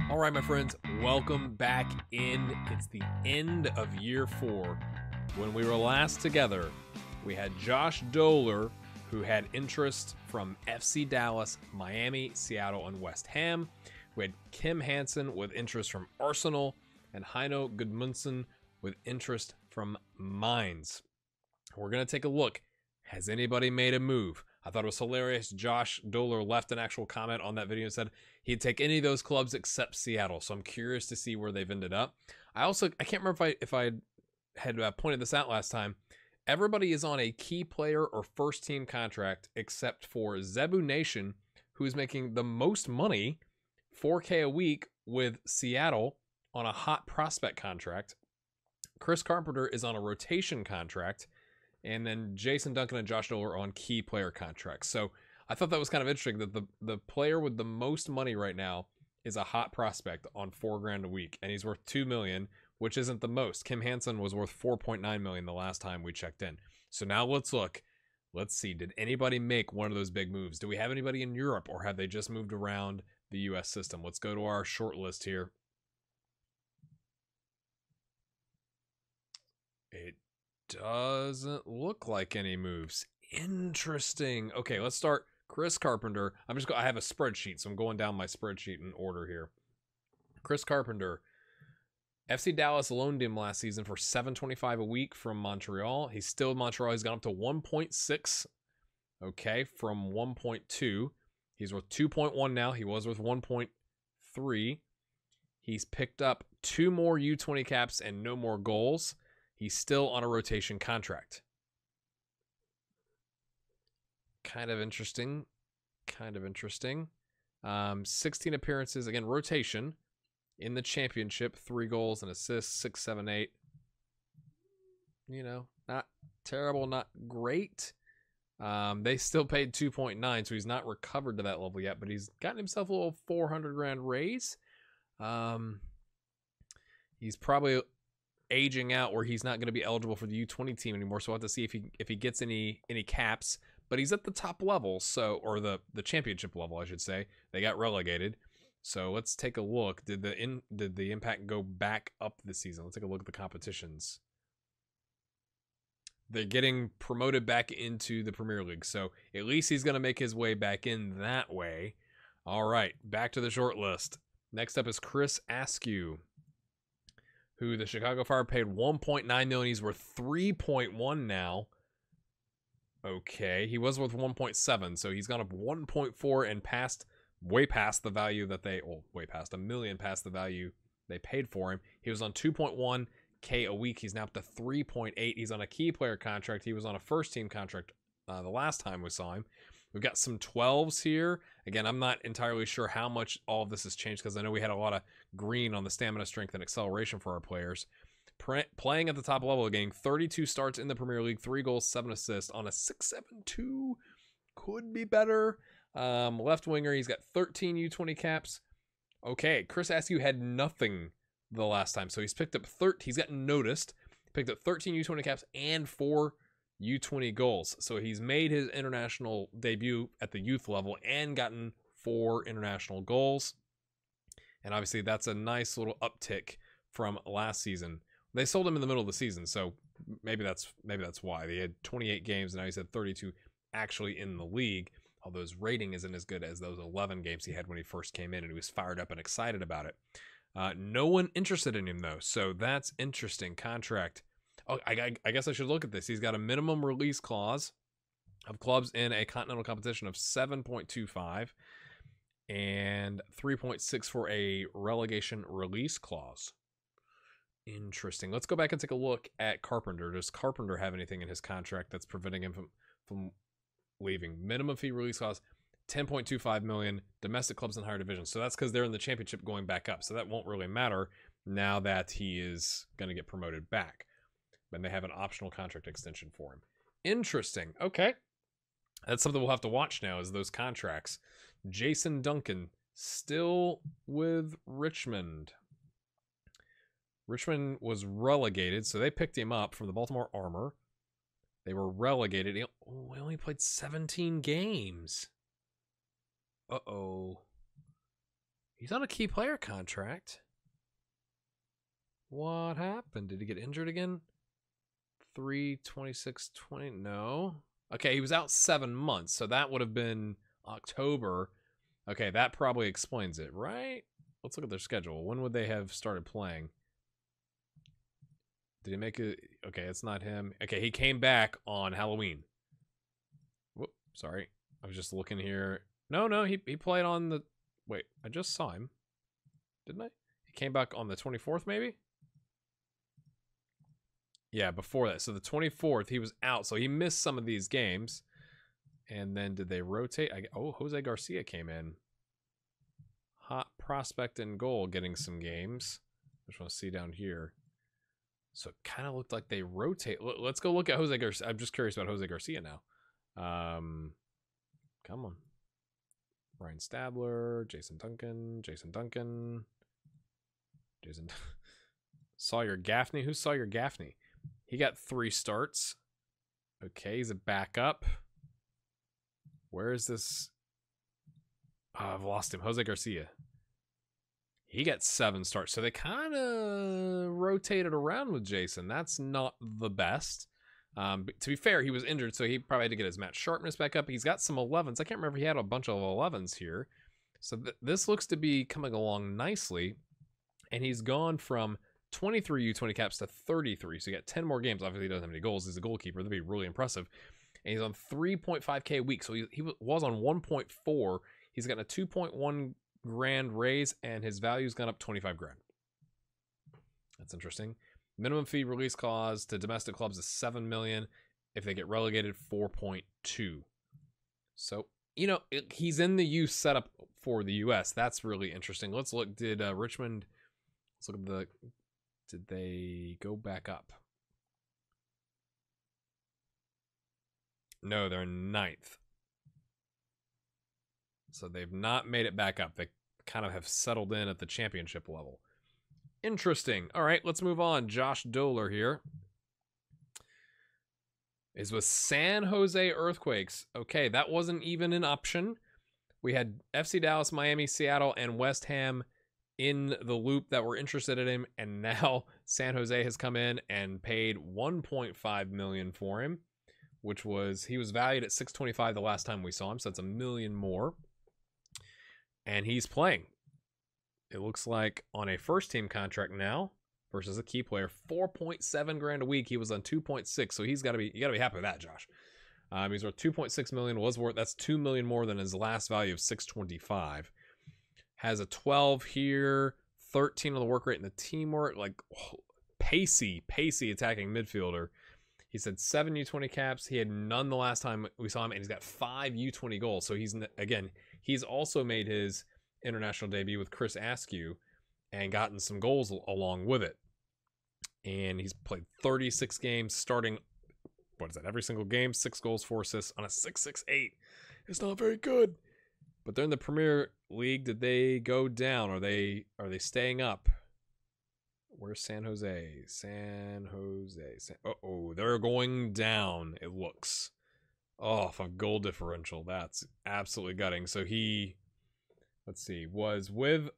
All right, my friends, welcome back in. It's the end of year 4. When we were last together, we had Josh Doler, who had interest from FC Dallas, Miami, Seattle, and West Ham. We had Kim Hansen with interest from Arsenal, and Heino Gudmundsson with interest from Mainz. We're going to take a look. Has anybody made a move? I thought it was hilarious. Josh Doler left an actual comment on that video and said he'd take any of those clubs except Seattle. So I'm curious to see where they've ended up. I can't remember if I had pointed this out last time. Everybody is on a key player or first team contract except for Zebu Nation, who's making the most money, $4K a week with Seattle on a hot prospect contract. Chris Carpenter is on a rotation contract. And then Jason Duncan and Josh Doler are on key player contracts. So I thought that was kind of interesting that the player with the most money right now is a hot prospect on $4,000 a week, and he's worth $2 million, which isn't the most. Kim Hansen was worth $4.9 million the last time we checked in. So now let's look. Let's see. Did anybody make one of those big moves? Do we have anybody in Europe, or have they just moved around the U.S. system? Let's go to our short list here. It doesn't look like any moves. Interesting. Okay, let's start. Chris Carpenter. I have a spreadsheet, so I'm going down my spreadsheet in order here. Chris Carpenter. FC Dallas loaned him last season for $7.25 a week from Montreal. He's still in Montreal. He's gone up to 1.6. Okay, from 1.2. He's worth 2.1 now. He was worth 1.3. He's picked up 2 more U20 caps and no more goals. He's still on a rotation contract. Kind of interesting. 16 appearances, again, rotation in the championship, 3 goals and assists, 6, 7, 8. You know, not terrible, not great. They still paid 2.9, so he's not recovered to that level yet, but he's gotten himself a little $400,000 raise. He's probably aging out where he's not going to be eligible for the U20 team anymore, so we'll have to see if he gets any caps. But he's at the top level, so, or the championship level, I should say. They got relegated. So let's take a look. Did the Impact go back up this season? Let's take a look at the competitions. They're getting promoted back into the Premier League, so at least he's going to make his way back in that way. All right, back to the short list. Next up is Chris Askew, who the Chicago Fire paid $1.9 million. He's worth $3.1 now. Okay, he was worth 1.7, so he's gone up 1.4 and way past the value that way past $1 million past the value they paid for him. He was on 2.1K a week. He's now up to 3.8. He's on a key player contract. He was on a first team contract the last time we saw him. We've got some 12s here. Again, I'm not entirely sure how much all of this has changed because I know we had a lot of green on the stamina, strength, and acceleration for our players. Playing at the top level, getting 32 starts in the Premier League, 3 goals, 7 assists on a 6.72. Could be better. Left winger, he's got 13 U20 caps. Okay, Chris Askew had nothing the last time, so he's picked up he's gotten noticed. Picked up 13 U20 caps and 4 U20 goals. So he's made his international debut at the youth level and gotten 4 international goals. And obviously that's a nice little uptick from last season. They sold him in the middle of the season, so maybe that's why. They had 28 games and now he's had 32 actually in the league. Although his rating isn't as good as those 11 games he had when he first came in and he was fired up and excited about it. No one interested in him though, so that's interesting. Contract. Oh, I guess I should look at this. He's got a minimum release clause of clubs in a continental competition of 7.25 and 3.6 for a relegation release clause. Interesting. Let's go back and take a look at Carpenter. Does Carpenter have anything in his contract that's preventing him from leaving? Minimum fee release clause, $10.25 million. Domestic clubs in higher divisions. So that's because they're in the championship going back up. So that won't really matter now that he is going to get promoted back. And they have an optional contract extension for him. Interesting. Okay. That's something we'll have to watch now is those contracts. Jason Duncan still with Richmond. Richmond was relegated, so they picked him up from the Baltimore Armor. They were relegated. He only played 17 games. Uh-oh. He's on a key player contract. What happened? Did he get injured again? 3/26/20. No. Okay, he was out 7 months, so that would have been October. Okay, that probably explains it, right? Let's look at their schedule. When would they have started playing? Did he make it? Okay, it's not him. Okay, he came back on Halloween. Whoop, sorry. I was just looking here. No, he played on the... Wait, I just saw him. Didn't I? He came back on the 24th, maybe? Yeah, before that. So the 24th, he was out. So he missed some of these games. And then did they rotate? Oh, Jose Garcia came in. Hot prospect in goal, getting some games. I just want to see down here. So it kind of looked like they rotate. Let's go look at Jose Garcia. I'm just curious about Jose Garcia now. Come on. Ryan Stabler, Jason Duncan. Sawyer Gaffney. Who's Sawyer Gaffney? He got 3 starts. Okay, he's a backup. Where is this? Oh, I've lost him. Jose Garcia. He got 7 starts. So they kind of rotated around with Jason. That's not the best. But to be fair, he was injured, so he probably had to get his match sharpness back up. He's got some 11s. I can't remember if he had a bunch of 11s here. So this looks to be coming along nicely. And he's gone from 23 U20 caps to 33. So he got 10 more games. Obviously, he doesn't have any goals. He's a goalkeeper. That'd be really impressive. And he's on 3.5K a week. So he was on 1.4. He's got a 2.1 grand raise, and his value's gone up 25 grand. That's interesting. Minimum fee release clause to domestic clubs is 7 million. If they get relegated, 4.2. So, you know, he's in the youth setup for the US. That's really interesting. Let's look. Did Richmond, let's look at did they go back up? No, they're 9th. So they've not made it back up. They kind of have settled in at the championship level. Interesting. All right, let's move on. Josh Doler here is with San Jose Earthquakes. Okay, that wasn't even an option. We had FC Dallas, Miami, Seattle, and West Ham in the loop that were interested in him, and now San Jose has come in and paid $1.5 million for him, which was, he was valued at $625 the last time we saw him, so that's $1 million more. And he's playing. It looks like on a first team contract now versus a key player, 4.7 grand a week. He was on 2.6, so you got to be happy with that, Josh. He's worth 2.6 million. That's 2 million more than his last value of 625. Has a 12 here, 13 on the work rate and the teamwork. Like pacey attacking midfielder. He said 7 U20 caps. He had none the last time we saw him, and he's got 5 U20 goals. So he's also made his international debut with Chris Askew and gotten some goals along with it. And he's played 36 games, starting, what is that, every single game, 6 goals, 4 assists on a 6.68. It's not very good. But they're in the Premier League. Did they go down? Are they staying up? Where's San Jose? Uh-oh, they're going down, it looks. Oh, a goal differential. That's absolutely gutting. So he, let's see, was with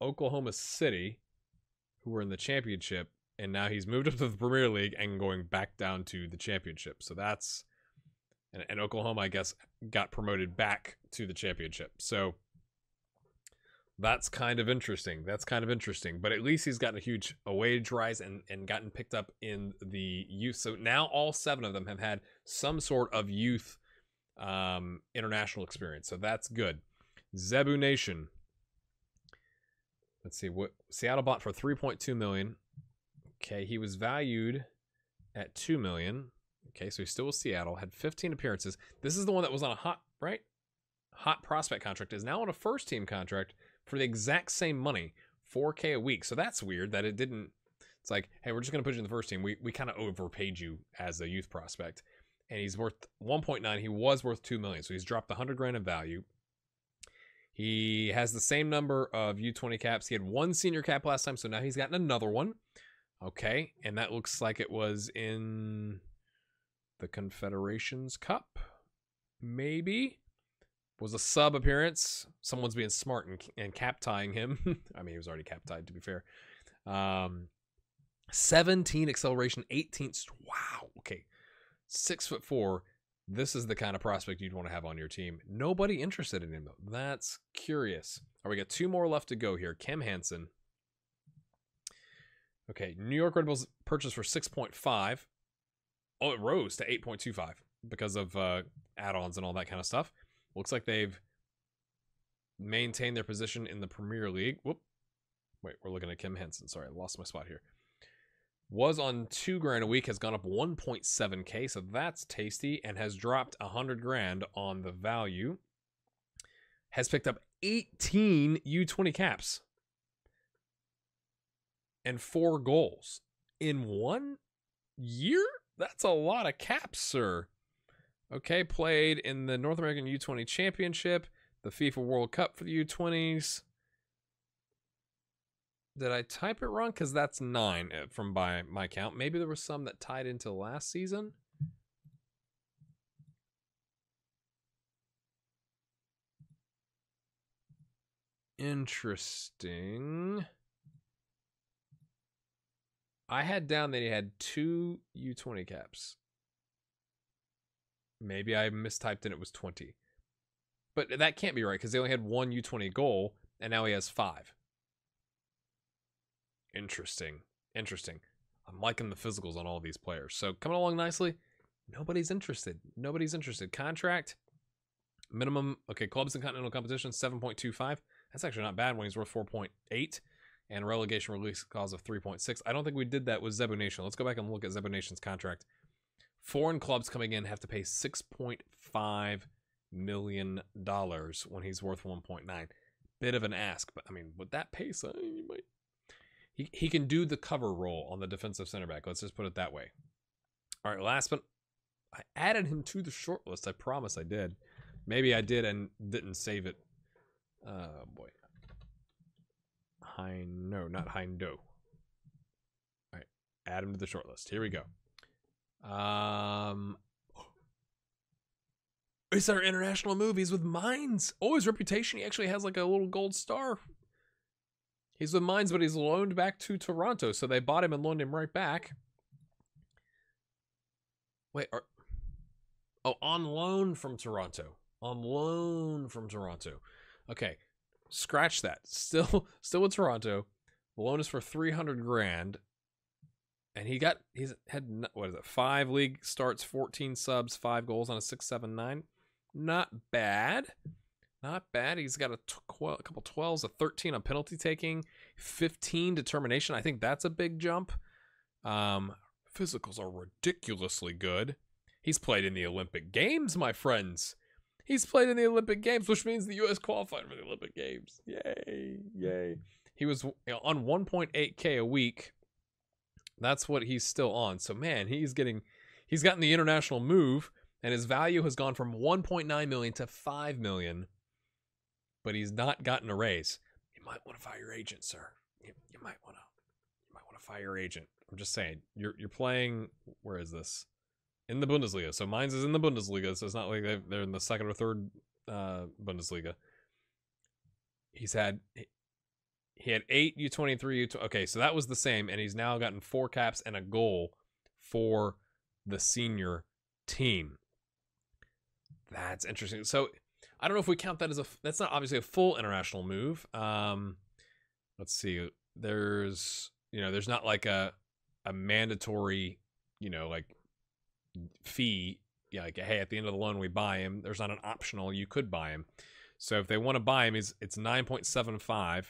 Oklahoma City, who were in the championship, and now he's moved up to the Premier League and going back down to the championship. So that's, and Oklahoma, I guess, got promoted back to the championship. So that's kind of interesting. But at least he's gotten a huge wage rise and gotten picked up in the youth. So now all 7 of them have had some sort of youth international experience. So that's good. Zebu Nation. Let's see what Seattle bought for 3.2 million. Okay, he was valued at 2 million. Okay, so he's still with Seattle. Had 15 appearances. This is the one that was on a hot prospect contract. Is now on a first team contract for the exact same money, 4K a week. So that's weird that it didn't. It's like, hey, we're just going to put you in the first team. We kind of overpaid you as a youth prospect. And he's worth 1.9. He was worth 2 million. So he's dropped 100 grand in value. He has the same number of U20 caps. He had 1 senior cap last time, so now he's gotten another one. Okay, and that looks like it was in the Confederations Cup, maybe. Was a sub appearance. Someone's being smart and cap tying him. I mean, he was already cap tied, to be fair. 17 acceleration, 18. Wow. Okay. 6'4". This is the kind of prospect you'd want to have on your team. Nobody interested in him, though. That's curious. All right, we got 2 more left to go here. Kim Hansen. Okay, New York Red Bulls purchased for 6.5. Oh, it rose to 8.25 because of add-ons and all that kind of stuff. Looks like they've maintained their position in the Premier League. Whoop. Wait, we're looking at Kim Hansen. Sorry, I lost my spot here. Was on $2,000 a week, has gone up 1.7K, so that's tasty, and has dropped $100,000 on the value. Has picked up 18 U20 caps and 4 goals in 1 year. That's a lot of caps, sir. Okay, played in the North American U20 Championship, the FIFA World Cup for the U20s. Did I type it wrong? Because that's 9 from by my count. Maybe there was some that tied into last season. Interesting. I had down that he had 2 U20 caps. Maybe I mistyped and it was 20. But that can't be right because they only had 1 U20 goal and now he has 5. Interesting. Interesting. I'm liking the physicals on all these players. So coming along nicely. Nobody's interested. Nobody's interested. Contract. Minimum. Okay, clubs in continental competition, 7.25. That's actually not bad when he's worth 4.8. And relegation release clause of 3.6. I don't think we did that with Zebu Nation. Let's go back and look at Zebu Nation's contract. Foreign clubs coming in have to pay $6.5 million when he's worth 1.9. Bit of an ask, but I mean, with that pace, you might. He can do the cover role on the defensive center back. Let's just put it that way. All right, last but I added him to the short list. I promise I did. Maybe I did and didn't save it. Boy. No, not Hindo. All right, add him to the short list. Here we go. It's our international movies with Mines. Oh, his reputation. He actually has like a little gold star. He's with Mines, but he's loaned back to Toronto. So they bought him and loaned him right back. Wait, on loan from Toronto. On loan from Toronto. Okay, scratch that. Still with Toronto. The loan is for $300,000. And he's had, what is it, 5 league starts, 14 subs, 5 goals on a 6.79. Not bad. Not bad. He's got a couple 12s, a 13 on penalty taking, 15 determination. I think that's a big jump. Physicals are ridiculously good. He's played in the Olympic Games, my friends. He's played in the Olympic Games, which means the U.S. qualified for the Olympic Games. Yay, yay. He was on 1.8K a week. That's what he's still on. So, man, he's gotten the international move, and his value has gone from 1.9 million to 5 million. But he's not gotten a raise. You might want to fire your agent, sir. You might want to fire your agent. I'm just saying. You're playing. Where is this? In the Bundesliga. So Mainz is in the Bundesliga. So it's not like they're in the second or third Bundesliga. He had 8 U23 U20. Okay, so that was the same, and he's now gotten 4 caps and a goal for the senior team. That's interesting. So I don't know if we count that as that's not obviously a full international move. Let's see. There's not like a mandatory, like fee. Yeah, like, hey, at the end of the loan we buy him. There's not an optional. You could buy him. So if they want to buy him, it's 9.75,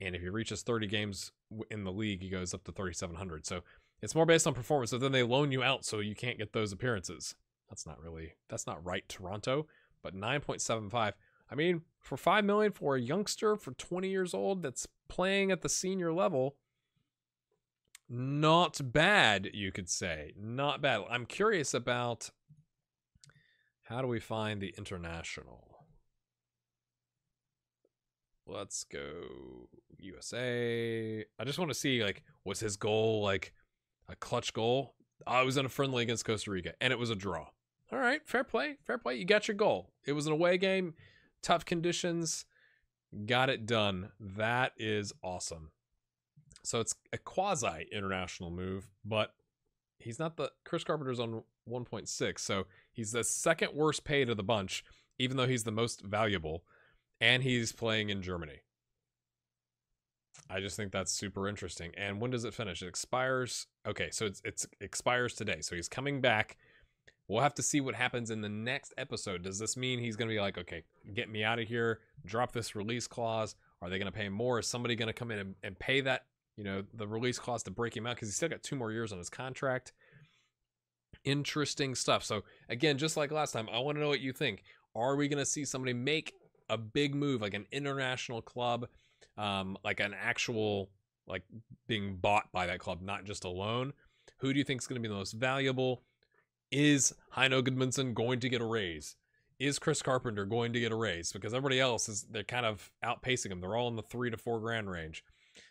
and if he reaches 30 games in the league, he goes up to 3,700. So it's more based on performance. So then they loan you out, so you can't get those appearances. That's not right, Toronto. But 9.75. I mean, for $5 million for a youngster for 20 years old that's playing at the senior level, not bad, you could say. Not bad. I'm curious about how do we find the international. Let's go USA. I just want to see, like, was his goal like a clutch goal? I was in a friendly against Costa Rica, and it was a draw. All right, fair play. Fair play. You got your goal. It was an away game, tough conditions, got it done. That is awesome. So it's a quasi international move, but he's not Chris Carpenter's on 1.6, so he's the second worst paid of the bunch, even though he's the most valuable, and he's playing in Germany. I just think that's super interesting. And when does it finish? It expires. Okay, so it expires today. So he's coming back. We'll have to see what happens in the next episode. Does this mean he's going to be like, okay, get me out of here, drop this release clause? Are they going to pay him more? Is somebody going to come in and pay that, the release clause to break him out? Because he's still got 2 more years on his contract. Interesting stuff. So again, just like last time, I want to know what you think. Are we going to see somebody make a big move, like an international club, like an actual, like being bought by that club, not just a loan? Who do you think is going to be the most valuable? Is Heino Gudmundsson going to get a raise? Is Chris Carpenter going to get a raise? Because everybody else they're kind of outpacing him. They're all in the $3 to $4 grand range.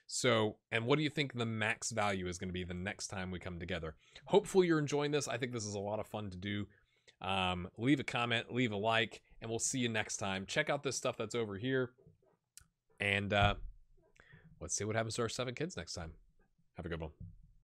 So, and what do you think the max value is going to be the next time we come together? Hopefully you're enjoying this. I think this is a lot of fun to do. Leave a comment, leave a like, and we'll see you next time. Check out this stuff that's over here. And let's see what happens to our 7 kids next time. Have a good one.